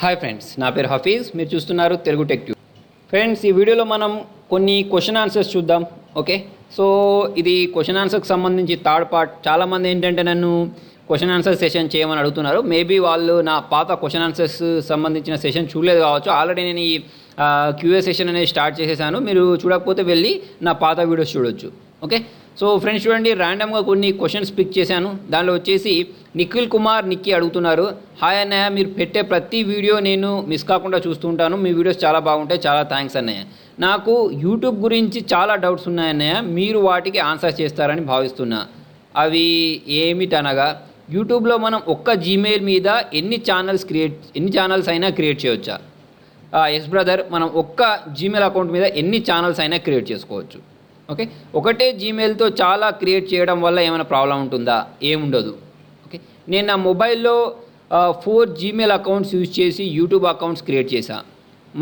Hi friends, నా పేరు హఫీజ్. మీరు చూస్తున్నారు తెలుగు టెక్ ట్యూబ్. ఫ్రెండ్స్, ఈ వీడియోలో మనం కొన్ని క్వశ్చన్ ఆన్సర్స్ చూద్దాం. ఓకే, సో ఇది క్వశ్చన్ ఆన్సర్కి సంబంధించి థర్డ్ పార్ట్. చాలామంది ఏంటంటే నన్ను క్వశ్చన్ ఆన్సర్ సెషన్ చేయమని అడుగుతున్నారు. మేబీ వాళ్ళు నా పాత క్వశ్చన్ ఆన్సర్స్ సంబంధించిన సెషన్ చూడలేదు కావచ్చు. ఆల్రెడీ నేను ఈ క్యూఏ సెషన్ అనేది స్టార్ట్ చేసేసాను. మీరు చూడకపోతే వెళ్ళి నా పాత వీడియోస్ చూడొచ్చు. ఓకే, సో ఫ్రెండ్స్ చూడండి, ర్యాండమ్గా కొన్ని క్వశ్చన్స్ పిక్ చేశాను. దానిలో వచ్చేసి నిఖిల్ కుమార్ నిక్కి అడుగుతున్నారు, హాయ్ అన్నయ్య, మీరు పెట్టే ప్రతి వీడియో నేను మిస్ కాకుండా చూస్తూ ఉంటాను. మీ వీడియోస్ చాలా బాగుంటాయి, చాలా థ్యాంక్స్ అన్నయ్య. నాకు యూట్యూబ్ గురించి చాలా డౌట్స్ ఉన్నాయన్నయ్య, మీరు వాటికి ఆన్సర్ చేస్తారని భావిస్తున్నా. అవి ఏమిటనగా, యూట్యూబ్లో మనం ఒక్క జీమెయిల్ మీద ఎన్ని ఛానల్స్ అయినా క్రియేట్ చేయవచ్చా? ఎస్ బ్రదర్, మనం ఒక్క జీమెయిల్ అకౌంట్ మీద ఎన్ని ఛానల్స్ అయినా క్రియేట్ చేసుకోవచ్చు. ఓకే, ఒకటే జీమెయిల్తో చాలా క్రియేట్ చేయడం వల్ల ఏమైనా ప్రాబ్లం ఉంటుందా? ఏముండదు. ఓకే, నేను నా మొబైల్లో 4 జీమెయిల్ అకౌంట్స్ యూజ్ చేసి యూట్యూబ్ అకౌంట్స్ క్రియేట్ చేశాను.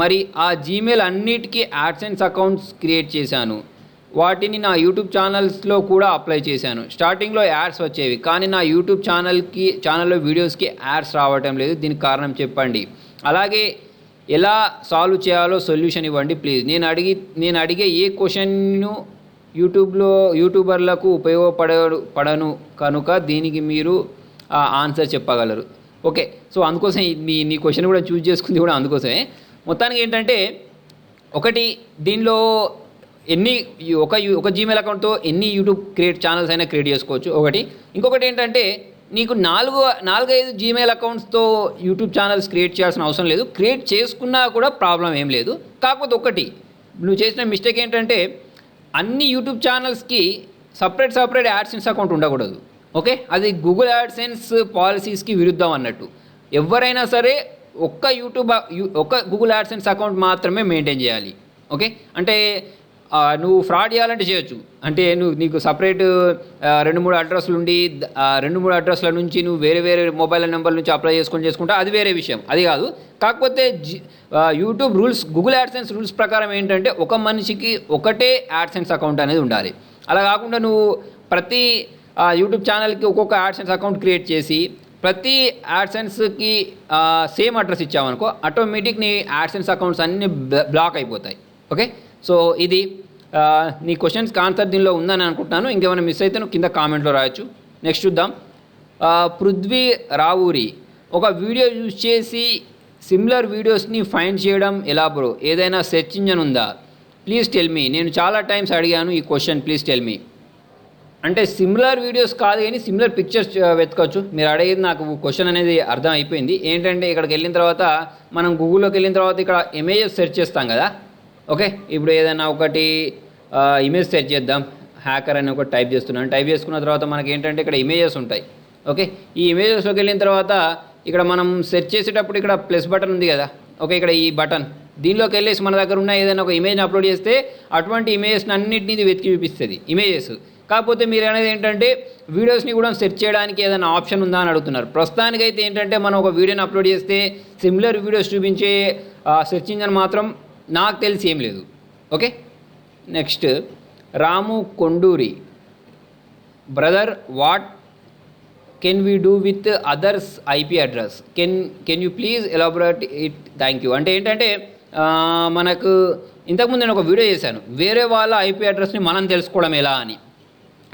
మరి ఆ జీమెయిల్ అన్నిటికీ యాడ్సెన్స్ అకౌంట్స్ క్రియేట్ చేశాను. వాటిని నా యూట్యూబ్ ఛానల్స్లో కూడా అప్లై చేశాను. స్టార్టింగ్లో యాడ్స్ వచ్చేవి, కానీ నా యూట్యూబ్ ఛానల్లో వీడియోస్కి యాడ్స్ రావటం లేదు. దీనికి కారణం చెప్పండి. అలాగే ఎలా సాల్వ్ చేయాలో సొల్యూషన్ ఇవ్వండి ప్లీజ్. నేను అడిగే ఏ క్వశ్చన్ను యూట్యూబర్లకు ఉపయోగపడను కనుక దీనికి మీరు ఆన్సర్ చెప్పగలరు. ఓకే, సో అందుకోసం నీ క్వశ్చన్ కూడా చూస్ చేసుకుంది కూడా అందుకోసమే. మొత్తానికి ఏంటంటే, ఒకటి, దీనిలో ఒక జీమెయిల్ అకౌంట్తో ఎన్ని యూట్యూబ్ ఛానల్స్ అయినా క్రియేట్ చేసుకోవచ్చు. ఇంకొకటి ఏంటంటే, నీకు 4-5 జీమెయిల్ అకౌంట్స్తో యూట్యూబ్ ఛానల్స్ క్రియేట్ చేయాల్సిన అవసరం లేదు. క్రియేట్ చేసుకున్నా కూడా ప్రాబ్లం ఏం లేదు. కాకపోతే ఒకటి, నువ్వు చేసిన మిస్టేక్ ఏంటంటే, అన్ని యూట్యూబ్ ఛానల్స్కి సపరేట్ యాడ్సెన్స్ అకౌంట్ ఉండకూడదు. ఓకే, అది గూగుల్ యాడ్సెన్స్ పాలసీస్కి విరుద్ధం అన్నట్టు. ఎవరైనా సరే ఒక్క గూగుల్ యాడ్సెన్స్ అకౌంట్ మాత్రమే మెయింటైన్ చేయాలి. ఓకే, అంటే నువ్వు ఫ్రాడ్ చేయాలంటే చేయొచ్చు. అంటే నీకు సపరేట్ 2-3 అడ్రస్లు ఉండి 2-3 అడ్రస్ల నుంచి నువ్వు వేరే మొబైల్ నెంబర్ నుంచి అప్లై చేసుకుంటా, అది వేరే విషయం, అది కాదు. కాకపోతే YouTube rules, Google AdSense rules ప్రకారం ఏంటంటే, ఒక మనిషికి ఒకటే యాడ్సెన్స్ అకౌంట్ అనేది ఉండాలి. అలా కాకుండా నువ్వు ప్రతి యూట్యూబ్ ఛానల్కి ఒక్కొక్క యాడ్సెన్స్ అకౌంట్ క్రియేట్ చేసి ప్రతి యాడ్సెన్స్కి సేమ్ అడ్రస్ ఇచ్చామనుకో, ఆటోమేటిక్ నీ యాడ్సెన్స్ అకౌంట్స్ అన్నీ బ్లాక్ అయిపోతాయి. ఓకే, సో ఇది నీ క్వశ్చన్స్కి ఆన్సర్ దీనిలో ఉందని అనుకుంటున్నాను. ఇంకేమైనా మిస్ అయితే నువ్వు కింద కామెంట్లో రాయొచ్చు. నెక్స్ట్ చూద్దాం. పృథ్వీ రావూరి, ఒక వీడియో యూజ్ చేసి సిమిలర్ వీడియోస్ని ఫైండ్ చేయడం ఎలా బ్రో? ఏదైనా సెర్చ్ ఇంజన్ ఉందా? ప్లీజ్ టెల్ మీ. నేను చాలా టైమ్స్ అడిగాను ఈ క్వశ్చన్, ప్లీజ్ టెల్ మీ. అంటే సిమిలర్ వీడియోస్ కాదు కానీ సిమిలర్ పిక్చర్స్ వెతకవచ్చు. మీరు అడిగేది నాకు క్వశ్చన్ అనేది అర్థం అయిపోయింది. ఏంటంటే, ఇక్కడికి వెళ్ళిన తర్వాత, మనం గూగుల్లోకి వెళ్ళిన తర్వాత ఇక్కడ ఇమేజెస్ సెర్చ్ చేస్తాం కదా. ఓకే, ఇప్పుడు ఏదైనా ఒకటి ఇమేజ్ సెర్చ్ చేద్దాం. హ్యాకర్ అని ఒకటి టైప్ చేస్తున్నాను. టైప్ చేసుకున్న తర్వాత మనకి ఏంటంటే ఇక్కడ ఇమేజెస్ ఉంటాయి. ఓకే, ఈ ఇమేజెస్లోకి వెళ్ళిన తర్వాత ఇక్కడ మనం సెర్చ్ చేసేటప్పుడు ఇక్కడ ప్లస్ బటన్ ఉంది కదా. ఓకే, ఇక్కడ ఈ బటన్, దీనిలోకి వెళ్ళేసి మన దగ్గర ఉన్న ఏదైనా ఒక ఇమేజ్ని అప్లోడ్ చేస్తే అటువంటి ఇమేజెస్ని అన్నింటినీ వెతికి చూపిస్తుంది ఇమేజెస్. కాకపోతే మీరు అనేది ఏంటంటే, వీడియోస్ని కూడా సెర్చ్ చేయడానికి ఏదైనా ఆప్షన్ ఉందా అని అడుగుతున్నారు. ప్రస్తుతానికైతే ఏంటంటే, మనం ఒక వీడియోని అప్లోడ్ చేస్తే సిమిలర్ వీడియోస్ చూపించే సెర్చ్ ఇంజన్ మాత్రం నాకు తెలిసి ఏం లేదు. Okay, next Ramu Konduri, brother what can we do with others IP address? Can you please elaborate it? Thank you. అంటే ఏంటంటే, మనకు ఇంతకుముందు నేను ఒక వీడియో చేశాను, వేరే వాళ్ళ ఐపీ అడ్రస్ని మనం తెలుసుకోవడం ఎలా అని.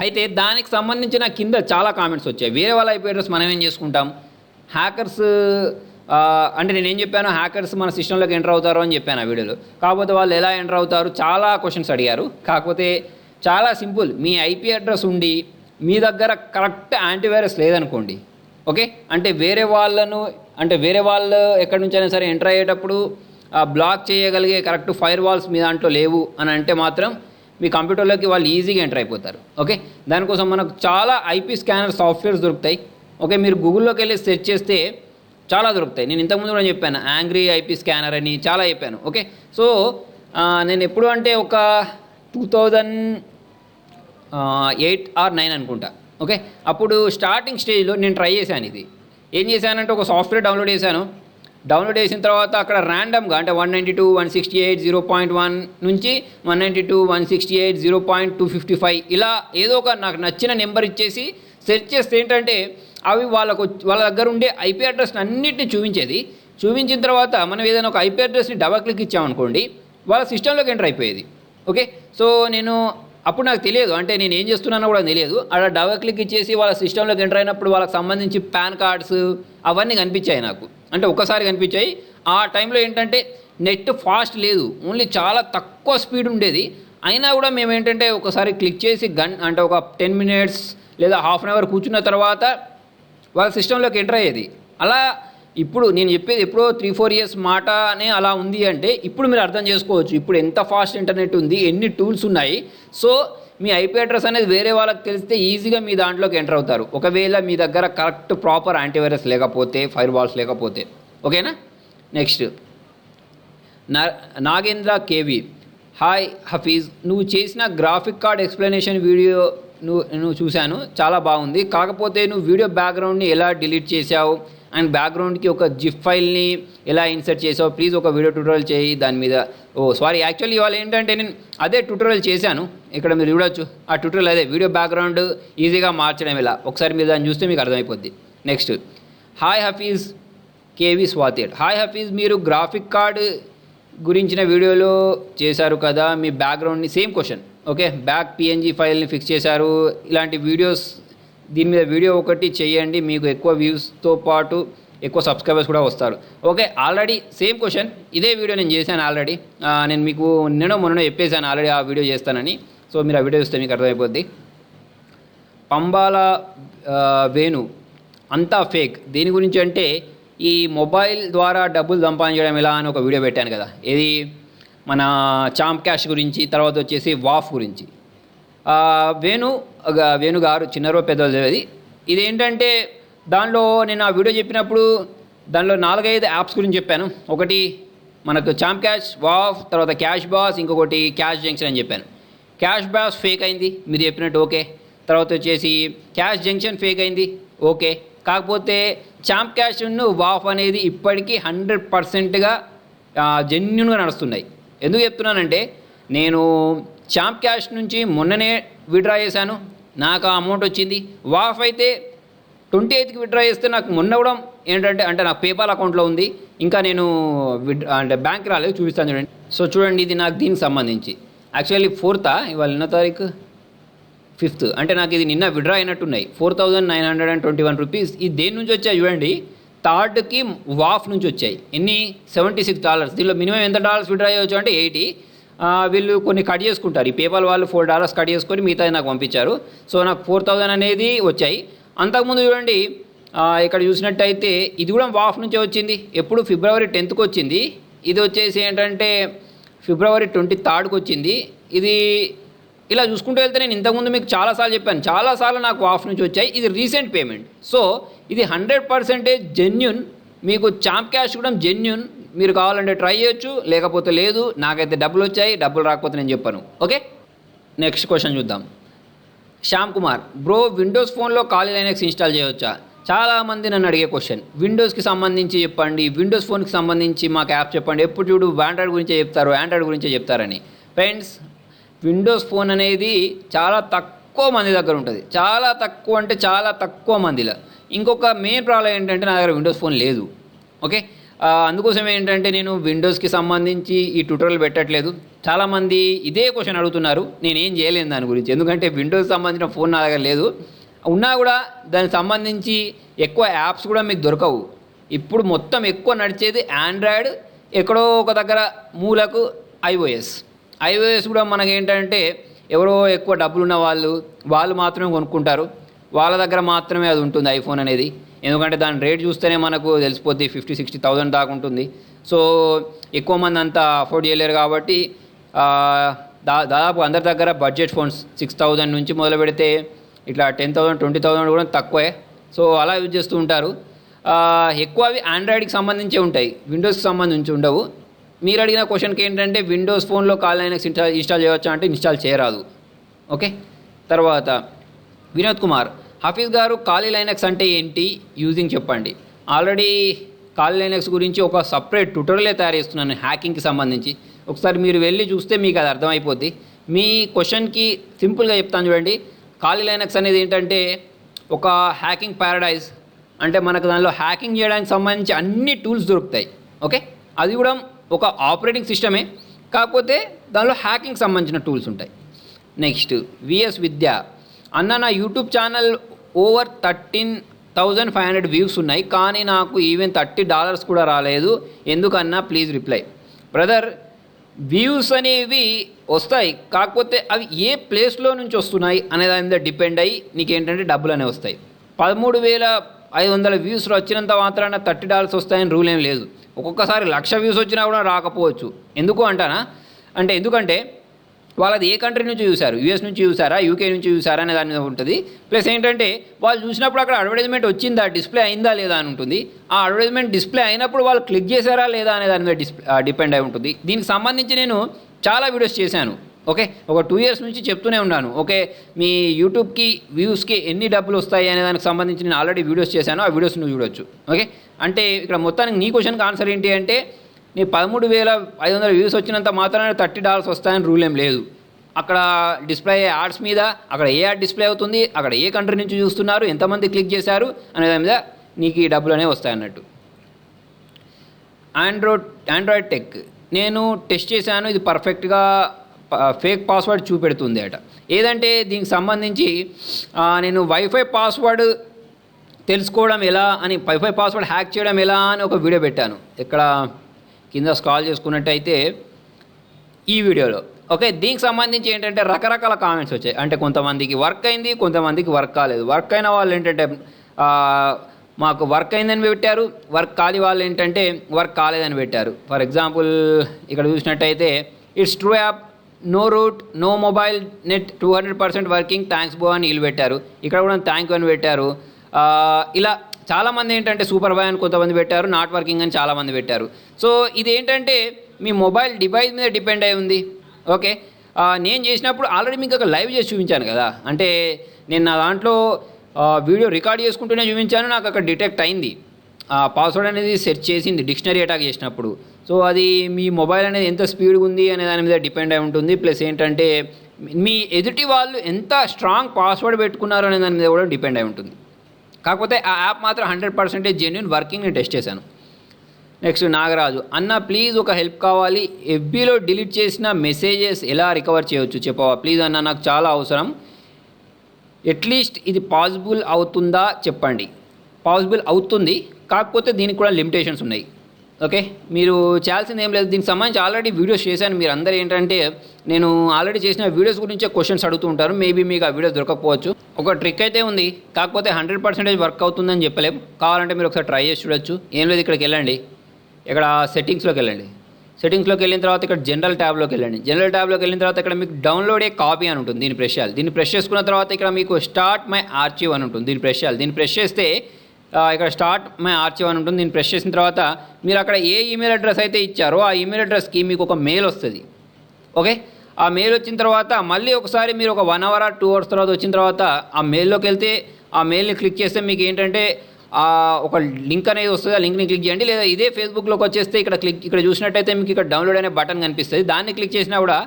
అయితే దానికి సంబంధించిన కింద చాలా కామెంట్స్ వచ్చాయి. వేరే వాళ్ళ ఐపీ అడ్రస్ మనం ఏం చేసుకుంటాం? హ్యాకర్స్ అంటే నేనేం చెప్పాను, హ్యాకర్స్ మన సిస్టంలోకి ఎంటర్ అవుతారు అని చెప్పాను ఆ వీడియోలో. కాకపోతే వాళ్ళు ఎలా ఎంటర్ అవుతారు, చాలా క్వశ్చన్స్ అడిగారు. కాకపోతే చాలా సింపుల్. మీ ఐపీ అడ్రస్ ఉండి మీ దగ్గర కరెక్ట్ యాంటీవైరస్ లేదనుకోండి, ఓకే, అంటే వేరే వాళ్ళు ఎక్కడి నుంచైనా సరే ఎంటర్ అయ్యేటప్పుడు బ్లాక్ చేయగలిగే కరెక్ట్ ఫైర్ వాల్స్ మీ దాంట్లో లేవు అని అంటే మాత్రం మీ కంప్యూటర్లోకి వాళ్ళు ఈజీగా ఎంటర్ అయిపోతారు. ఓకే, దానికోసం మనకు చాలా ఐపీ స్కానర్ సాఫ్ట్వేర్స్ దొరుకుతాయి. ఓకే, మీరు గూగుల్లోకి వెళ్ళి సెర్చ్ చేస్తే చాలా దొరుకుతాయి. నేను ఇంతకుముందు కూడా చెప్పాను, యాంగ్రీ ఐపీ స్కానర్ అని చాలా చెప్పాను. ఓకే, సో నేను ఎప్పుడు అంటే ఒక 2008 or 2009 అనుకుంటా. ఓకే, అప్పుడు స్టార్టింగ్ స్టేజ్లో నేను ట్రై చేశాను. ఇది ఏం చేశానంటే, ఒక సాఫ్ట్వేర్ డౌన్లోడ్ చేశాను. డౌన్లోడ్ చేసిన తర్వాత అక్కడ ర్యాండమ్గా అంటే 192.168.0.1 నుంచి 192.168.0.255 ఇలా ఏదో ఒక నాకు నచ్చిన నెంబర్ ఇచ్చేసి సెర్చ్ చేస్తే ఏంటంటే, అవి వాళ్ళ దగ్గర ఉండే ఐపీ అడ్రస్ అన్నిటిని చూపించేది. చూపించిన తర్వాత మనం ఏదైనా ఒక ఐపీ అడ్రస్ని డబల్ క్లిక్ ఇచ్చామనుకోండి, వాళ్ళ సిస్టంలోకి ఎంటర్ అయిపోయేది. ఓకే, సో నేను అప్పుడు నాకు తెలియదు, అంటే నేను ఏం చేస్తున్నానో కూడా తెలియదు. అలా డబల్ క్లిక్ ఇచ్చేసి వాళ్ళ సిస్టంలోకి ఎంటర్ అయినప్పుడు వాళ్ళకి సంబంధించి పాన్ కార్డ్స్ అవన్నీ కనిపించాయి నాకు, అంటే ఒక్కసారి కనిపించాయి. ఆ టైంలో ఏంటంటే నెట్ ఫాస్ట్ లేదు, ఓన్లీ చాలా తక్కువ స్పీడ్ ఉండేది. అయినా కూడా మేము ఏంటంటే ఒకసారి క్లిక్ చేసి అంటే ఒక 10 minutes లేదా హాఫ్ అన్ అవర్ కూర్చున్న తర్వాత వాళ్ళ సిస్టంలోకి ఎంటర్ అయ్యేది. అలా ఇప్పుడు నేను చెప్పేది ఎప్పుడో 3-4 years మాటనే అలా ఉంది అంటే ఇప్పుడు మీరు అర్థం చేసుకోవచ్చు ఇప్పుడు ఎంత ఫాస్ట్ ఇంటర్నెట్ ఉంది, ఎన్ని టూల్స్ ఉన్నాయి. సో మీ ఐపీ అడ్రస్ అనేది వేరే వాళ్ళకి తెలిస్తే ఈజీగా మీ దాంట్లోకి ఎంటర్ అవుతారు, ఒకవేళ మీ దగ్గర కరెక్ట్ ప్రాపర్ యాంటీవైరస్ లేకపోతే, ఫైర్ వాల్స్ లేకపోతే. ఓకేనా. నెక్స్ట్ నాగేంద్ర కేవి, హాయ్ హఫీజ్, నువ్వు చేసిన గ్రాఫిక్ కార్డ్ ఎక్స్ప్లెనేషన్ వీడియో నువ్వు చూశాను, చాలా బాగుంది. కాకపోతే నువ్వు వీడియో బ్యాక్గ్రౌండ్ని ఎలా డిలీట్ చేసావు అండ్ బ్యాక్గ్రౌండ్కి ఒక జిప్ ఫైల్ని ఎలా ఇన్సర్ట్ చేసావు, ప్లీజ్ ఒక వీడియో ట్యూటోరియల్ చేయి దాని మీద. సారీ, యాక్చువల్లీ ఇవాళ ఏంటంటే నేను అదే ట్యూటోరియల్ చేశాను, ఇక్కడ మీరు చూడొచ్చు. ఆ ట్యూటోరియల్ అదే, వీడియో బ్యాక్గ్రౌండ్ ఈజీగా మార్చడం ఎలా, ఒకసారి మీరు దాన్ని చూస్తే మీకు అర్థమైపోద్ది. Next hi Hafeez K V Swathi, hi Hafeez, మీరు గ్రాఫిక్ కార్డ్ గురించిన వీడియోలో చేశారు కదా, మీ బ్యాక్గ్రౌండ్ని same question. Okay, back PNG ఫైల్ని ఫిక్స్ చేశారు, ఇలాంటి వీడియోస్ దీని మీద వీడియో ఒకటి చేయండి, మీకు ఎక్కువ వ్యూస్తో పాటు ఎక్కువ సబ్స్క్రైబర్స్ కూడా వస్తారు. ఓకే, ఆల్రెడీ సేమ్ క్వశ్చన్ ఇదే వీడియో నేను చేశాను ఆల్రెడీ. నేను మీకు మొన్న చెప్పేశాను ఆల్రెడీ ఆ వీడియో చేస్తానని. సో మీరు ఆ వీడియో చూస్తే మీకు అర్థమైపోద్ది. పంబాల వేణు, అంతా ఫేక్, దేని గురించి అంటే ఈ మొబైల్ ద్వారా డబ్బులు సంపాదించడం ఎలా అని ఒక వీడియో పెట్టాను కదా, ఇది మన చాంప్ క్యాష్ గురించి, తర్వాత వచ్చేసి వాఫ్ గురించి. వేణు గారు చిన్నరో పెద్దలు తెలియదు. ఇదేంటంటే దానిలో నేను ఆ వీడియో చెప్పినప్పుడు దానిలో 4-5 యాప్స్ గురించి చెప్పాను. ఒకటి మనకు చాంప్ క్యాష్, వాఫ్, తర్వాత క్యాష్ బాస్, ఇంకొకటి క్యాష్ జంక్షన్ అని చెప్పాను. క్యాష్ బాస్ ఫేక్ అయింది మీరు చెప్పినట్టు, ఓకే. తర్వాత వచ్చేసి క్యాష్ జంక్షన్ ఫేక్ అయింది, ఓకే. కాకపోతే చాంప్ క్యాష్ వాఫ్ అనేది ఇప్పటికీ 100%గా జెన్యున్గా నడుస్తున్నాయి. ఎందుకు చెప్తున్నానంటే నేను చాంప్ క్యాష్ నుంచి మొన్ననే విత్డ్రా చేశాను, నాకు ఆ అమౌంట్ వచ్చింది. వాఫ్ అయితే 28కి విత్డ్రా చేస్తే నాకు మొన్న కూడా ఏంటంటే అంటే నాకు పేపాల్ అకౌంట్లో ఉంది, ఇంకా నేను అంటే బ్యాంక్ రాలేదు, చూపిస్తాను చూడండి. సో చూడండి, ఇది నాకు దీనికి సంబంధించి యాక్చువల్లీ 4th, ఇవాళ ఎన్నో తారీఖు 5th, అంటే నాకు ఇది నిన్న విత్డ్రా అయినట్టున్నాయి 4,921 రూపీస్. ఇది దేని నుంచి వచ్చాయి చూడండి, 3rdకి వాఫ్ నుంచి వచ్చాయి. ఎన్ని? $76. దీనిలో మినిమం ఎంత డాలర్స్ విత్డ్రా చేయవచ్చు అంటే 80. వీళ్ళు కొన్ని కట్ చేసుకుంటారు, ఈ పేపాల్ వాళ్ళు $4 కట్ చేసుకొని మిగతా నాకు పంపించారు. సో నాకు 4,000 అనేది వచ్చాయి. అంతకుముందు చూడండి ఇక్కడ చూసినట్టయితే ఇది కూడా వాఫ్ నుంచే వచ్చింది. ఎప్పుడు February 10th వచ్చింది. ఇది వచ్చేసి ఏంటంటే February 23rdకి వచ్చింది. ఇది ఇలా చూసుకుంటూ వెళ్తే నేను ఇంతకుముందు మీకు చాలాసార్లు చెప్పాను, చాలాసార్లు నాకు వాఫ్ నుంచి వచ్చాయి. ఇది రీసెంట్ పేమెంట్, సో ఇది 100% జెన్యున్. మీకు చాంప్ క్యాష్ కూడా జెన్యున్, మీరు కావాలంటే ట్రై చేయొచ్చు, లేకపోతే లేదు. నాకైతే డబ్బులు వచ్చాయి, డబ్బులు రాకపోతే నేను చెప్పాను. ఓకే, నెక్స్ట్ క్వశ్చన్ చూద్దాం. శ్యామ్ కుమార్, బ్రో విండోస్ ఫోన్లో కాలీ లైనక్స్ ఇన్స్టాల్ చేయవచ్చా? చాలామంది నన్ను అడిగే క్వశ్చన్. విండోస్కి సంబంధించి చెప్పండి, విండోస్ ఫోన్కి సంబంధించి మాకు యాప్ చెప్పండి. ఎప్పుడు చూడు ఆండ్రాయిడ్ గురించే చెప్తారు, ఆండ్రాయిడ్ గురించే చెప్తారని. ఫ్రెండ్స్, విండోస్ ఫోన్ అనేది చాలా తక్కువ మంది దగ్గర ఉంటుంది, చాలా తక్కువ అంటే చాలా తక్కువ మందిలో. ఇంకొక మెయిన్ ప్రాబ్లం ఏంటంటే నా దగ్గర విండోస్ ఫోన్ లేదు. ఓకే, అందుకోసం ఏంటంటే నేను విండోస్కి సంబంధించి ఈ ట్యూటోరియల్ పెట్టట్లేదు. చాలామంది ఇదే క్వశ్చన్ అడుగుతున్నారు, నేనేం చేయలేను దాని గురించి, ఎందుకంటే విండోస్ సంబంధించిన ఫోన్ నా దగ్గర లేదు. ఉన్నా కూడా దానికి సంబంధించి ఎక్కువ యాప్స్ కూడా మీకు దొరకవు. ఇప్పుడు మొత్తం ఎక్కువ నడిచేది ఆండ్రాయిడ్, ఎక్కడో ఒక దగ్గర మూలకు ఐఓఎస్ కూడా మనకేంటంటే ఎవరో ఎక్కువ డబ్బులున్న వాళ్ళు మాత్రమే కొనుక్కుంటారు, వాళ్ళ దగ్గర మాత్రమే అది ఉంటుంది ఐఫోన్ అనేది. ఎందుకంటే దాని రేట్ చూస్తేనే మనకు తెలిసిపోద్ది, 50,000-60,000 దాకా ఉంటుంది. సో ఎక్కువ మంది అంతా అఫోర్డ్ చేయలేరు కాబట్టి దాదాపు అందరి దగ్గర బడ్జెట్ ఫోన్స్ 6,000 నుంచి మొదలు పెడితే ఇట్లా 10,000, 20,000 కూడా తక్కువే. సో అలా యూజ్ చేస్తూ ఉంటారు. ఎక్కువ అవి ఆండ్రాయిడ్కి సంబంధించే ఉంటాయి, విండోస్కి సంబంధించి ఉండవు. మీరు అడిగిన క్వశ్చన్కి ఏంటంటే విండోస్ ఫోన్లో కాలీ లైనక్స్ ఇన్స్టాల్ చేయవచ్చా అంటే ఇన్స్టాల్ చేయరాదు. ఓకే, తర్వాత వినోద్ కుమార్, హఫీజ్ గారు కాలీ లైనక్స్ అంటే ఏంటి, యూజింగ్ చెప్పండి. ఆల్రెడీ కాలీ లైనక్స్ గురించి ఒక సపరేట్ ట్యూటోరియలే తయారు చేస్తున్నాను హ్యాకింగ్కి సంబంధించి. ఒకసారి మీరు వెళ్ళి చూస్తే మీకు అది అర్థమైపోద్ది. మీ క్వశ్చన్కి సింపుల్గా చెప్తాను చూడండి. కాలీ లైనక్స్ అనేది ఏంటంటే ఒక హ్యాకింగ్ ప్యారడైజ్, అంటే మనకు దానిలో హ్యాకింగ్ చేయడానికి సంబంధించి అన్ని టూల్స్ దొరుకుతాయి. ఓకే, అది కూడా ఒక ఆపరేటింగ్ సిస్టమే, కాకపోతే దానిలో హ్యాకింగ్ సంబంధించిన టూల్స్ ఉంటాయి. నెక్స్ట్ విఎస్ విద్య అన్న, నా యూట్యూబ్ ఛానల్ ఓవర్ 13,500 వ్యూస్ ఉన్నాయి, కానీ నాకు ఈవెన్ $30 కూడా రాలేదు, ఎందుకన్నా ప్లీజ్ రిప్లై. బ్రదర్, వ్యూస్ అనేవి వస్తాయి, కాకపోతే అవి ఏ ప్లేస్లో నుంచి వస్తున్నాయి అనే దాని మీద డిపెండ్ అయ్యి నీకేంటంటే డబ్బులు అనేవి వస్తాయి. 13,500 వ్యూస్ వచ్చినంత మాత్రాన $30 వస్తాయని రూల్ ఏం లేదు. ఒక్కొక్కసారి 1,00,000 వ్యూస్ వచ్చినా కూడా రాకపోవచ్చు. ఎందుకు అంటానా అంటే, ఎందుకంటే వాళ్ళది ఏ కంట్రీ నుంచి చూశారు, యూఎస్ నుంచి చూసారా, యూకే నుంచి చూసారా అనే దాని మీద ఉంటుంది. ప్లస్ ఏంటంటే వాళ్ళు చూసినప్పుడు అక్కడ అడ్వర్టైజ్మెంట్ వచ్చిందా, డిస్ప్లే అయిందా లేదా అని ఉంటుంది. ఆ అడ్వర్టైజ్మెంట్ డిస్ప్లే అయినప్పుడు వాళ్ళు క్లిక్ చేశారా లేదా అనే దాని మీద డిపెండ్ అయి ఉంటుంది. దీనికి సంబంధించి నేను చాలా వీడియోస్ చేశాను. ఓకే, ఒక 2 years నుంచి చెప్తూనే ఉన్నాను. ఓకే, మీ యూట్యూబ్కి వ్యూస్కి ఎన్ని డబ్బులు వస్తాయి అనే దానికి సంబంధించి నేను ఆల్రెడీ వీడియోస్ చేశాను, ఆ వీడియోస్ నువ్వు చూడొచ్చు. ఓకే, అంటే ఇక్కడ మొత్తానికి నీ క్వశ్చన్కి ఆన్సర్ ఏంటి అంటే, నీ 13,500 వ్యూస్ వచ్చినంత మాత్రాన $30 వస్తాయని రూల్ ఏం లేదు. అక్కడ డిస్ప్లే అయ్యే యాడ్స్ మీద అక్కడ ఏ యాడ్ డిస్ప్లే అవుతుంది, అక్కడ ఏ కంట్రీ నుంచి చూస్తున్నారు, ఎంతమంది క్లిక్ చేశారు అనే దాని మీద నీకు ఈ డబ్బులు అనేవి వస్తాయన్నట్టు. ఆండ్రాయిడ్ టెక్ నేను టెస్ట్ చేశాను, ఇది పర్ఫెక్ట్గా ఫేక్ పాస్వర్డ్ చూపెడుతుంది అట. ఏదంటే దీనికి సంబంధించి నేను వైఫై పాస్వర్డ్ తెలుసుకోవడం ఎలా అని, వైఫై పాస్వర్డ్ హ్యాక్ చేయడం ఎలా అని ఒక వీడియో పెట్టాను. ఇక్కడ కింద స్క్రాల్ చేసుకున్నట్టయితే ఈ వీడియోలో. ఓకే, దీనికి సంబంధించి ఏంటంటే రకరకాల కామెంట్స్ వచ్చాయి. అంటే కొంతమందికి వర్క్ అయింది, కొంతమందికి వర్క్ కాలేదు. వర్క్ అయిన వాళ్ళు ఏంటంటే మాకు వర్క్ అయిందని పెట్టారు, వర్క్ కాని వాళ్ళు ఏంటంటే వర్క్ కాలేదని పెట్టారు. ఫర్ ఎగ్జాంపుల్ ఇక్కడ చూసినట్టయితే it's true app, no root, no mobile net, 200% working, thanks bro అని వీళ్ళు పెట్టారు. ఇక్కడ కూడా థ్యాంక్ యూ అని పెట్టారు. ఇలా చాలామంది ఏంటంటే సూపర్ బాయ్ అని కొంతమంది పెట్టారు, నాట్ వర్కింగ్ అని చాలామంది పెట్టారు. సో ఇది ఏంటంటే మీ మొబైల్ డివైస్ మీద డిపెండ్ అయి ఉంది. ఓకే, నేను చేసినప్పుడు ఆల్రెడీ మీకు ఒక లైవ్ చేసి చూపించాను కదా, అంటే నేను నా దాంట్లో వీడియో రికార్డ్ చేసుకుంటూనే చూపించాను, నాకు అక్కడ డిటెక్ట్ అయింది, పాస్వర్డ్ అనేది సెర్చ్ చేసింది డిక్షనరీ అటాక్ చేసినప్పుడు. సో అది మీ మొబైల్ అనేది ఎంత స్పీడ్గా ఉంది అనే దాని మీద డిపెండ్ అయి ఉంటుంది. ప్లస్ ఏంటంటే మీ ఎదుటి వాళ్ళు ఎంత స్ట్రాంగ్ పాస్వర్డ్ పెట్టుకున్నారు అనే దాని మీద కూడా డిపెండ్ అయి ఉంటుంది. కాకపోతే ఆ యాప్ మాత్రం 100% జెన్యూన్ వర్కింగ్ నేను టెస్ట్ చేశాను. నెక్స్ట్ నాగరాజు అన్న, ప్లీజ్ ఒక హెల్ప్ కావాలి, ఎఫ్బీలో డిలీట్ చేసిన మెసేజెస్ ఎలా రికవర్ చేయవచ్చు చెప్పవా ప్లీజ్ అన్న, నాకు చాలా అవసరం, అట్లీస్ట్ ఇది పాసిబుల్ అవుతుందా చెప్పండి. పాసిబుల్ అవుతుంది, కాకపోతే దీనికి కూడా లిమిటేషన్స్ ఉన్నాయి. ఓకే, మీరు చేయాల్సింది ఏం లేదు, దీనికి సంబంధించి ఆల్రెడీ వీడియోస్ చేశాను. మీరు అందరూ ఏంటంటే నేను ఆల్రెడీ చేసిన వీడియోస్ గురించే క్వశ్చన్స్ అడుగుతూ ఉంటారు, మేబీ మీకు ఆ వీడియోస్ దొరకకపోవచ్చు. ఒక ట్రిక్ అయితే ఉంది, కాకపోతే 100% వర్క్ అవుతుందని చెప్పలేము. కావాలంటే మీరు ఒకసారి ట్రై చేసి చూడొచ్చు. ఏం లేదు, ఇక్కడికి వెళ్ళండి, ఇక్కడ సెట్టింగ్స్లోకి వెళ్ళండి. సెట్టింగ్స్లోకి వెళ్ళిన తర్వాత ఇక్కడ జనరల్ ట్యాబ్లోకి వెళ్ళండి. జనరల్ ట్యాబ్లోకి వెళ్ళిన తర్వాత ఇక్కడ మీకు డౌన్లోడ్ ఏ కాపీ అని ఉంటుంది, దీన్ని ప్రెస్ చేయాలి. దీన్ని ప్రెస్ చేసుకున్న తర్వాత ఇక్కడ మీకు స్టార్ట్ మై ఆర్చీవ్ అని ఉంటుంది, దీన్ని ప్రెస్ చేయాలి. దీన్ని ప్రెస్ చేస్తే ఇక్కడ స్టార్ట్ మై ఆర్చీవ్ అని ఉంటుంది, దీన్ని ప్రెస్ చేసిన తర్వాత మీరు అక్కడ ఏ ఈమెయిల్ అడ్రస్ అయితే ఇచ్చారో ఆ ఈమెయిల్ అడ్రస్కి మీకు ఒక మెయిల్ వస్తుంది. ఓకే, ఆ మెయిల్ వచ్చిన తర్వాత మళ్ళీ ఒకసారి మీరు ఒక 1 hour or 2 hours తర్వాత వచ్చిన తర్వాత ఆ మెయిల్లోకి వెళ్తే ఆ మెయిల్ని క్లిక్ చేస్తే మీకు ఏంటంటే ఒక లింక్ అనేది వస్తుంది, ఆ లింక్ని క్లిక్ చేయండి. లేదా ఇదే ఫేస్బుక్లోకి వచ్చేస్తే ఇక్కడ చూసినట్టయితే మీకు ఇక్కడ డౌన్లోడ్ అనే బటన్ కనిపిస్తుంది, దాన్ని క్లిక్ చేసినా కూడా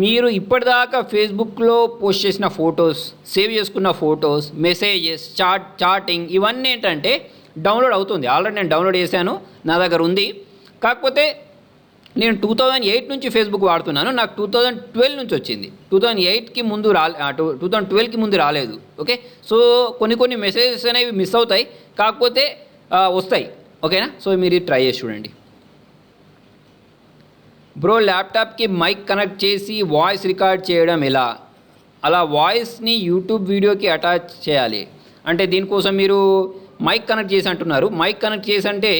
మీరు ఇప్పటిదాకా ఫేస్బుక్లో పోస్ట్ చేసిన ఫొటోస్, సేవ్ చేసుకున్న ఫొటోస్, మెసేజెస్, చాటింగ్ ఇవన్నీ ఏంటంటే డౌన్లోడ్ అవుతుంది. ఆల్రెడీ నేను డౌన్లోడ్ చేశాను, నా దగ్గర ఉంది. కాకపోతే నేను 2008 నుంచి ఫేస్బుక్ వాడుతున్నాను, నాకు 2012 నుంచి వచ్చింది. 2008కి ముందు 2012కి ముందు రాలేదు. ఓకే, సో కొన్ని మెసేజెస్ అనేవి మిస్ అవుతాయి, కాకపోతే వస్తాయి. ఓకేనా, సో మీరు ట్రై చేసి చూడండి. బ్రో, ల్యాప్టాప్కి మైక్ కనెక్ట్ చేసి వాయిస్ రికార్డ్ చేయడం ఎలా? అలా వాయిస్ని యూట్యూబ్ వీడియోకి అటాచ్ చేయాలి అంటే దీనికోసం మీరు మైక్ కనెక్ట్ చేసి అంటున్నారు. మైక్ కనెక్ట్ చేసి అంటే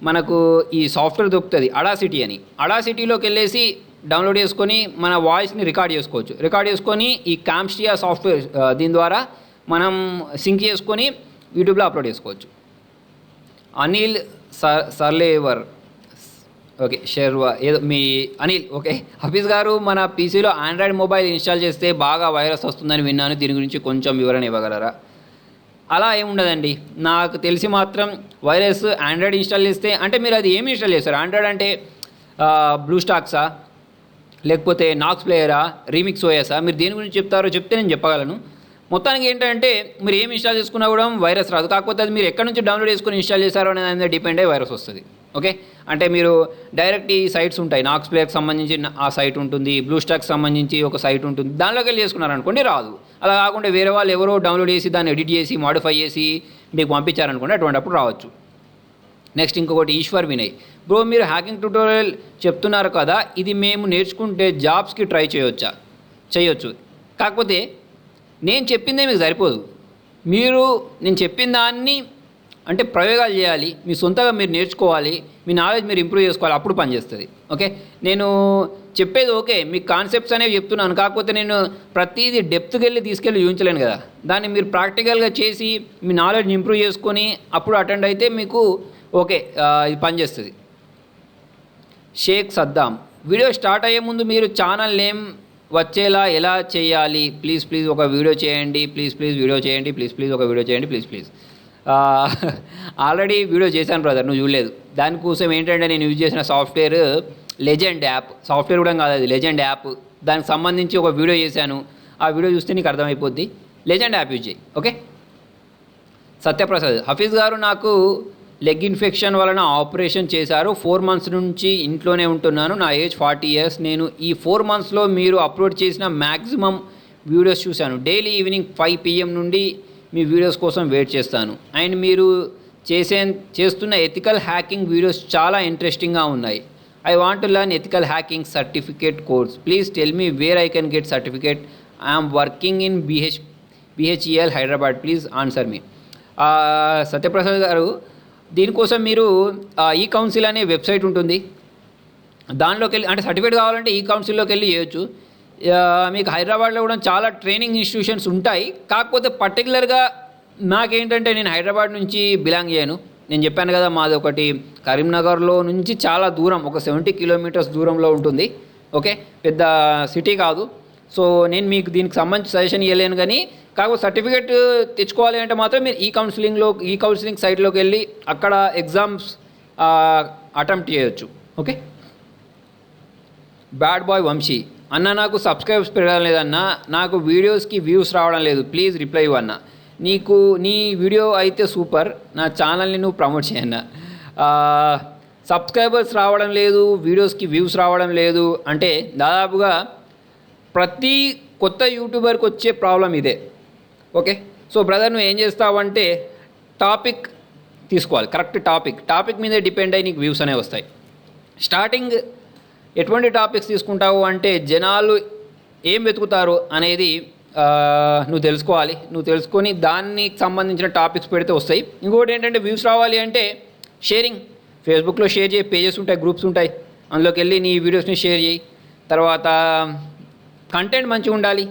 మనకు ఈ సాఫ్ట్వేర్ దొరుకుతుంది అడాసిటీ అని. అడాసిటీలోకి వెళ్ళేసి డౌన్లోడ్ చేసుకొని మన వాయిస్ని రికార్డ్ చేసుకోవచ్చు. రికార్డ్ చేసుకొని ఈ క్యామ్స్టియా సాఫ్ట్వేర్ దీని ద్వారా మనం సింక్ చేసుకొని యూట్యూబ్లో అప్లోడ్ చేసుకోవచ్చు. అనిల్ సర్లేవర్, ఓకే, షెర్వా ఏదో మీ అనిల్. ఓకే, హఫీజ్ గారు, మన పీసీలో ఆండ్రాయిడ్ మొబైల్ ఇన్స్టాల్ చేస్తే బాగా వైరస్ వస్తుందని విన్నాను, దీని గురించి కొంచెం వివరణ ఇవ్వగలరా? అలా ఏముండదండి, నాకు తెలిసి మాత్రం వైరస్ ఆండ్రాయిడ్ ఇన్స్టాల్ చేస్తే అంటే మీరు అది ఏమి ఇన్స్టాల్ చేస్తారు? ఆండ్రాయిడ్ అంటే బ్లూ స్టాక్సా, లేకపోతే నాక్స్ ప్లేయరా, రీమిక్స్ ఓఎసా, మీరు దేని గురించి చెప్తారో చెప్తే నేను చెప్పగలను. మొత్తానికి ఏంటంటే మీరు ఏమి ఇన్స్టాల్ చేసుకున్నా కూడా వైరస్ రాదు, కాకపోతే అది మీరు ఎక్కడి నుంచి డౌన్లోడ్ చేసుకుని ఇన్స్టాల్ చేశారో అనే దాని మీద డిపెండ్ అయ్యి వైరస్ వస్తుంది. ఓకే, అంటే మీరు డైరెక్ట్ ఈ సైట్స్ ఉంటాయి, నాక్స్ ప్లేకి సంబంధించి ఆ సైట్ ఉంటుంది, బ్లూ స్టాక్ సంబంధించి ఒక సైట్ ఉంటుంది, దానిలోకి వెళ్ళి చేసుకున్నారనుకోండి రాదు. అలా కాకుండా వేరే వాళ్ళు ఎవరో డౌన్లోడ్ చేసి దాన్ని ఎడిట్ చేసి మాడిఫై చేసి మీకు పంపించారనుకోండి అటువంటిప్పుడు రావచ్చు. నెక్స్ట్ ఇంకొకటి ఈశ్వర్ వినయ్, బ్రో మీరు హ్యాకింగ్ ట్యూటోరియల్ చెప్తున్నారు కదా, ఇది మేము నేర్చుకుంటే జాబ్స్కి ట్రై చేయొచ్చు. కాకపోతే నేను చెప్పిందే మీకు సరిపోదు. నేను చెప్పిన దాన్ని అంటే ప్రయోగాలు చేయాలి, మీ సొంతంగా మీరు నేర్చుకోవాలి, మీ నాలెడ్జ్ మీరు ఇంప్రూవ్ చేసుకోవాలి, అప్పుడు పనిచేస్తుంది. ఓకే, నేను చెప్పేది ఓకే, మీకు కాన్సెప్ట్స్ అనేవి చెప్తున్నాను, కాకపోతే నేను ప్రతిదీ డెప్త్కి వెళ్ళి తీసుకెళ్ళి చూపించలేను కదా. దాన్ని మీరు ప్రాక్టికల్గా చేసి మీ నాలెడ్జ్ ఇంప్రూవ్ చేసుకొని అప్పుడు అటెండ్ అయితే మీకు ఓకే ఇది పనిచేస్తుంది. షేక్ సద్దాం, వీడియో స్టార్ట్ అయ్యే ముందు మీరు ఛానల్ నేమ్ వచ్చేలా ఎలా చేయాలి, ప్లీజ్ ఒక వీడియో చేయండి, ప్లీజ్ వీడియో చేయండి, ప్లీజ్ ఒక వీడియో చేయండి, ప్లీజ్. ఆల్రెడీ వీడియో చేశాను బ్రదర్, నువ్వు చూడలేదు. దానికోసం ఏంటంటే నేను యూజ్ చేసిన సాఫ్ట్వేర్ లెజెండ్ యాప్, సాఫ్ట్వేర్ కూడా కాదు అది లెజెండ్ యాప్, దానికి సంబంధించి ఒక వీడియో చేశాను, ఆ వీడియో చూస్తే నీకు అర్థమైపోద్ది. లెజెండ్ యాప్ యూజ్ చేయి. ఓకే, సత్యప్రసాద్, హఫీజ్ గారు నాకు లెగ్ ఇన్ఫెక్షన్ వలన ఆపరేషన్ చేశారు, 4 months నుంచి ఇంట్లోనే ఉంటున్నాను, నా ఏజ్ 40 years. నేను ఈ 4 monthsలో మీరు అప్లోడ్ చేసిన మ్యాక్సిమం వీడియోస్ చూశాను. డైలీ ఈవినింగ్ 5 PM నుండి మీ వీడియోస్ కోసం వెయిట్ చేస్తాను. అండ్ మీరు చేస్తున్న ఎథికల్ హ్యాకింగ్ వీడియోస్ చాలా ఇంట్రెస్టింగ్గా ఉన్నాయి. I want to learn ethical hacking certificate course. Please tell me where I can get certificate. I'm working in BHEL Hyderabad. Please answer me. Satyaprasad garu, దీనికోసం మీరు ఈ కౌన్సిల్ అనే వెబ్సైట్ ఉంటుంది, దానిలోకి వెళ్ళి అంటే సర్టిఫికేట్ కావాలంటే ఈ కౌన్సిల్లోకి వెళ్ళి చేయొచ్చు. మీకు హైదరాబాద్లో కూడా చాలా ట్రైనింగ్ ఇన్స్టిట్యూషన్స్ ఉంటాయి. కాకపోతే పర్టికులర్గా నాకేంటంటే నేను హైదరాబాద్ నుంచి బిలాంగ్ చేయను. నేను చెప్పాను కదా, మాది ఒకటి కరీంనగర్లో నుంచి చాలా దూరం, ఒక 70 kilometers దూరంలో ఉంటుంది. ఓకే, పెద్ద సిటీ కాదు. సో నేను మీకు దీనికి సంబంధించి సజెషన్ ఇవ్వలేను, కానీ కాకపోతే సర్టిఫికేట్ తెచ్చుకోవాలి అంటే మాత్రం మీరు ఈ కౌన్సిలింగ్ సైట్లోకి వెళ్ళి అక్కడ ఎగ్జామ్స్ అటెంప్ట్ చేయొచ్చు. ఓకే, బ్యాడ్ బాయ్ వంశీ, అన్న నాకు సబ్స్క్రైబ్స్ పెరగడం లేదన్న, నాకు వీడియోస్కి వ్యూస్ రావడం లేదు, ప్లీజ్ రిప్లై ఇవ్వన్న. నీ వీడియో అయితే సూపర్, నా ఛానల్ని నువ్వు ప్రమోట్ చేయన్న. సబ్స్క్రైబర్స్ రావడం లేదు, వీడియోస్కి వ్యూస్ రావడం లేదు అంటే దాదాపుగా ప్రతి కొత్త యూట్యూబర్కి వచ్చే ప్రాబ్లం ఇదే. ఓకే, సో బ్రదర్ నువ్వు ఏం చేస్తావంటే టాపిక్ తీసుకోవాలి, కరెక్ట్ టాపిక్ మీదే డిపెండ్ అయ్యి నీకు వ్యూస్ అనేవి వస్తాయి. స్టార్టింగ్ ఎటువంటి టాపిక్స్ తీసుకుంటావు అంటే జనాలు ఏం వెతుకుతారు అనేది నువ్వు తెలుసుకోవాలి. నువ్వు తెలుసుకొని దానికి సంబంధించిన టాపిక్స్ పెడితే వస్తాయి. ఇంకోటి ఏంటంటే వ్యూస్ రావాలి అంటే షేరింగ్, ఫేస్బుక్లో షేర్ చేయి, పేజెస్ ఉంటాయి, గ్రూప్స్ ఉంటాయి, అందులోకి వెళ్ళి నీ వీడియోస్ని షేర్ చేయి. తర్వాత కంటెంట్ మంచిగా ఉండాలి,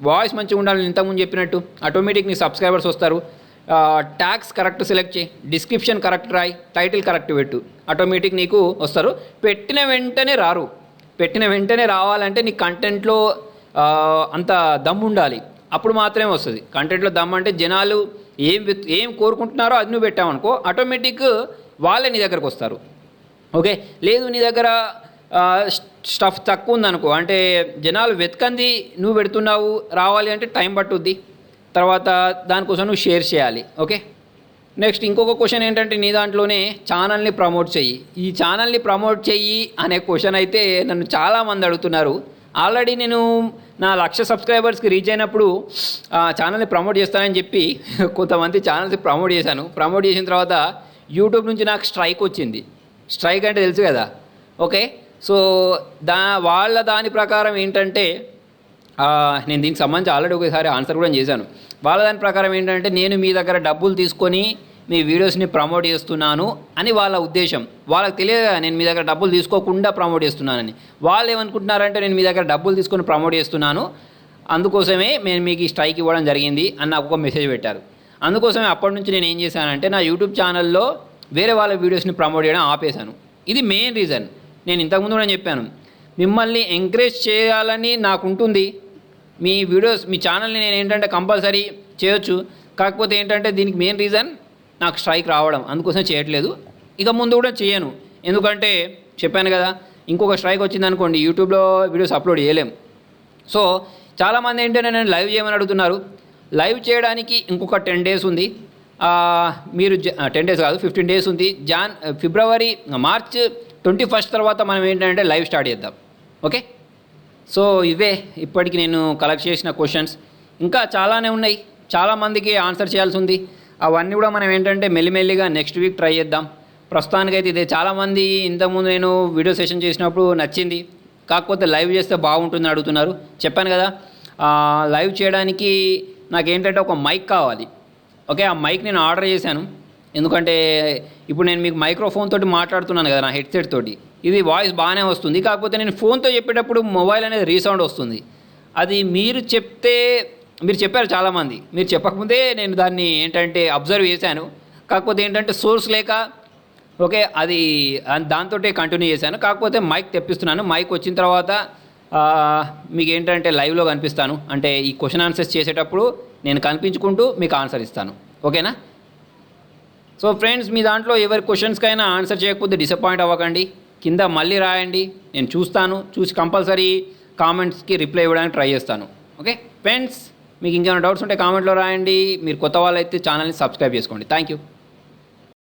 వాయిస్ మంచిగా ఉండాలి, ఇంతకుముందు చెప్పినట్టు ఆటోమేటిక్ నీ సబ్స్క్రైబర్స్ వస్తారు. ట్యాగ్స్ కరెక్ట్ సెలెక్ట్ చేయి, డిస్క్రిప్షన్ కరెక్ట్ రాయి, టైటిల్ కరెక్ట్ పెట్టు, ఆటోమేటిక్ నీకు వస్తారు. పెట్టిన వెంటనే రావాలంటే నీ కంటెంట్లో అంత దమ్ము ఉండాలి, అప్పుడు మాత్రమే వస్తుంది. కంటెంట్లో దమ్ము అంటే జనాలు ఏం కోరుకుంటున్నారో అది నువ్వు పెట్టావనుకో ఆటోమేటిక్ వాళ్ళే నీ దగ్గరకు వస్తారు. ఓకే, లేదు నీ దగ్గర స్టఫ్ తక్కువ ఉందనుకో, అంటే జనాలు వెతకంది నువ్వు పెడుతున్నావు, రావాలి అంటే టైం పట్టుద్ది, తర్వాత దానికోసం నువ్వు షేర్ చేయాలి. ఓకే, నెక్స్ట్ ఇంకొక క్వశ్చన్ ఏంటంటే నీ దాంట్లోనే ఛానల్ని ప్రమోట్ చెయ్యి. ఈ ఛానల్ని ప్రమోట్ చెయ్యి అనే క్వశ్చన్ అయితే నన్ను చాలామంది అడుగుతున్నారు. ఆల్రెడీ నేను నా 1,00,000 సబ్స్క్రైబర్స్కి రీచ్ అయినప్పుడు ఛానల్ని ప్రమోట్ చేస్తానని చెప్పి కొంతమంది ఛానల్స్ ప్రమోట్ చేశాను. ప్రమోట్ చేసిన తర్వాత యూట్యూబ్ నుంచి నాకు స్ట్రైక్ వచ్చింది. స్ట్రైక్ అంటే తెలుసు కదా. ఓకే, సో దాని ప్రకారం ఏంటంటే నేను దీనికి సంబంధించి ఆల్రెడీ ఒకసారి ఆన్సర్ కూడా చేశాను. వాళ్ళ దాని ప్రకారం ఏంటంటే నేను మీ దగ్గర డబ్బులు తీసుకొని మీ వీడియోస్ని ప్రమోట్ చేస్తున్నాను అని వాళ్ళ ఉద్దేశం. వాళ్ళకి తెలియదు నేను మీ దగ్గర డబ్బులు తీసుకోకుండా ప్రమోట్ చేస్తున్నానని. వాళ్ళు ఏమనుకుంటున్నారంటే నేను మీ దగ్గర డబ్బులు తీసుకొని ప్రమోట్ చేస్తున్నాను, అందుకోసమే నేను మీకు ఈ స్ట్రైక్ ఇవ్వడం జరిగింది అని నాకు ఒక మెసేజ్ పెట్టారు. అందుకోసమే అప్పటి నుంచి నేను ఏం చేశానంటే నా యూట్యూబ్ ఛానల్లో వేరే వాళ్ళ వీడియోస్ని ప్రమోట్ చేయడం ఆపేశాను. ఇది మెయిన్ రీజన్. నేను ఇంతకుముందు కూడా చెప్పాను, మిమ్మల్ని ఎంకరేజ్ చేయాలని నాకు ఉంటుంది. మీ వీడియోస్ మీ ఛానల్ని నేను ఏంటంటే కంపల్సరీ చేయొచ్చు, కాకపోతే ఏంటంటే దీనికి మెయిన్ రీజన్ నాకు స్ట్రైక్ రావడం, అందుకోసం చేయట్లేదు. ఇక ముందు కూడా చేయను, ఎందుకంటే చెప్పాను కదా ఇంకొక స్ట్రైక్ వచ్చిందనుకోండి యూట్యూబ్లో వీడియోస్ అప్లోడ్ చేయలేం. సో చాలామంది ఏంటంటే నేను లైవ్ చేయమని అడుగుతున్నారు. లైవ్ చేయడానికి ఇంకొక 10 days ఉంది. మీరు 10 డేస్ కాదు 15 డేస్ ఉంది. మార్చ్ 21 తర్వాత మనం ఏంటంటే లైవ్ స్టార్ట్ చేద్దాం. ఓకే, సో ఇవే ఇప్పటికి నేను కలెక్ట్ చేసిన క్వశ్చన్స్. ఇంకా చాలానే ఉన్నాయి, చాలామందికి ఆన్సర్ చేయాల్సి ఉంది. అవన్నీ కూడా మనం ఏంటంటే మెల్లిమెల్లిగా నెక్స్ట్ వీక్ ట్రై చేద్దాం. ప్రస్తుతానికైతే ఇదే. చాలామంది ఇంతకుముందు నేను వీడియో సెషన్ చేసినప్పుడు నచ్చింది, కాకపోతే లైవ్ చేస్తే బాగుంటుందని అడుగుతున్నారు. చెప్పాను కదా, లైవ్ చేయడానికి నాకేంటంటే ఒక మైక్ కావాలి. ఓకే, ఆ మైక్ నేను ఆర్డర్ చేశాను. ఎందుకంటే ఇప్పుడు నేను మీకు మైక్రోఫోన్ తోటి మాట్లాడుతున్నాను కదా, నా హెడ్సెట్ తోటి. ఇది వాయిస్ బాగానే వస్తుంది, కాకపోతే నేను ఫోన్తో చెప్పేటప్పుడు మొబైల్ అనేది రీసౌండ్ వస్తుంది. అది మీరు చెప్పారు చాలామంది, మీరు చెప్పకముందే నేను దాన్ని ఏంటంటే అబ్జర్వ్ చేశాను. కాకపోతే ఏంటంటే సోర్స్ లేక ఓకే అది దాంతో కంటిన్యూ చేశాను. కాకపోతే మైక్ తెప్పిస్తున్నాను. మైక్ వచ్చిన తర్వాత మీకు ఏంటంటే లైవ్లో కనిపిస్తాను. అంటే ఈ క్వశ్చన్ ఆన్సర్స్ చేసేటప్పుడు నేను కనిపించుకుంటూ మీకు ఆన్సర్ ఇస్తాను. ఓకేనా? సో ఫ్రెండ్స్, మీ దాంట్లో ఎవరి క్వశ్చన్స్కైనా ఆన్సర్ చేయకపోతే డిసప్పాయింట్ అవ్వకండి. కింద మళ్ళీ రాయండి, నేను చూస్తాను. చూసి కంపల్సరీ కామెంట్స్కి రిప్లై ఇవ్వడానికి ట్రై చేస్తాను. ఓకే ఫ్రెండ్స్, మీకు ఇంకేమైనా డౌట్స్ ఉంటే కామెంట్లో రాయండి. మీరు కొత్త వాళ్ళైతే ఛానల్ని సబ్స్క్రైబ్ చేసుకోండి. Thank you.